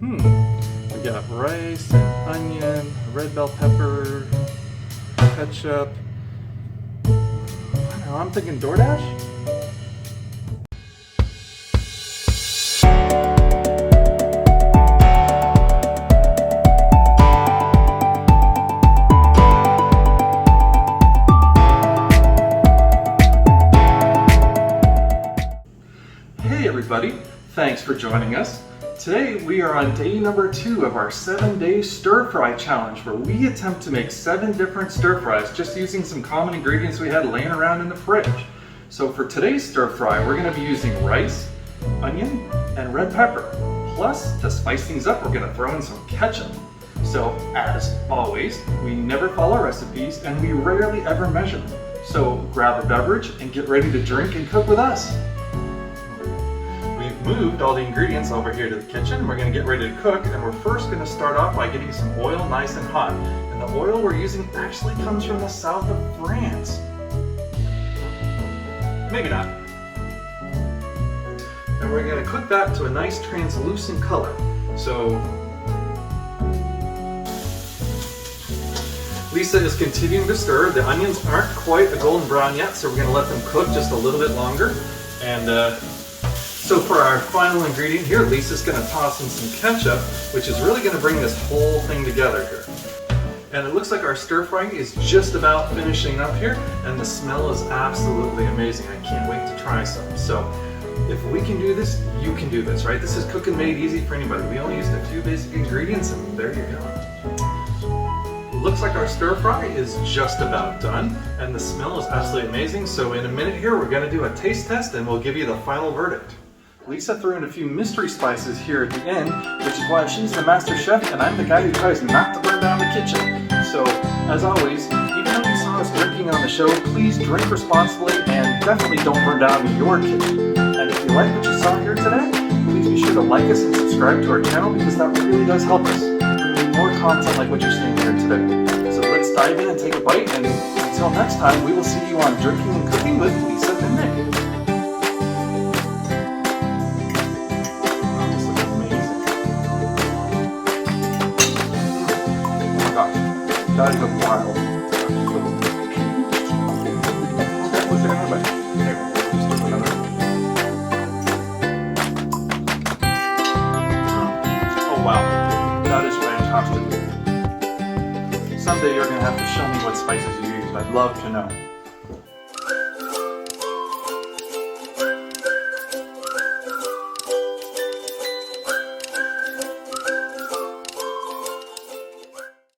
We got rice and onion, red bell pepper, ketchup. I don't know, I'm thinking DoorDash? Hey everybody, thanks for joining us. Today we are on day number 2 of our 7-day stir fry challenge, where we attempt to make 7 different stir fries just using some common ingredients we had laying around in the fridge. So for today's stir fry, we're going to be using rice, onion, and red pepper. Plus, to spice things up, we're going to throw in some ketchup. So as always, we never follow recipes and we rarely ever measure them. So grab a beverage and get ready to drink and cook with us. We've moved all the ingredients over here to the kitchen. We're going to get ready to cook, and we're first going to start off by getting some oil nice and hot. And the oil we're using actually comes from the south of France. Maybe not. And we're going to cook that to a nice translucent color. So Lisa is continuing to stir. The onions aren't quite a golden brown yet, so we're going to let them cook just a little bit longer. And so for our final ingredient here, Lisa's going to toss in some ketchup, which is really going to bring this whole thing together here. And it looks like our stir frying is just about finishing up here, and the smell is absolutely amazing. I can't wait to try some. So if we can do this, you can do this, right? This is Cook and Made Easy for anybody. We only used a few basic ingredients, and there you go. Looks like our stir fry is just about done, and the smell is absolutely amazing. So in a minute here, we're going to do a taste test, and we'll give you the final verdict. Lisa threw in a few mystery spices here at the end, which is why she's the master chef and I'm the guy who tries not to burn down the kitchen. So, as always, even though you saw us drinking on the show, please drink responsibly and definitely don't burn down your kitchen. And if you like what you saw here today, please be sure to like us and subscribe to our channel, because that really does help us bring you more content like what you're seeing here today. So let's dive in and take a bite, and until next time, we will see you on Drinking and Cooking with Lisa and Nick. That is wild. Okay, let's take another bite. Here, let's do another. Oh wow, that is fantastic. Someday you're going to have to show me what spices you use. I'd love to know.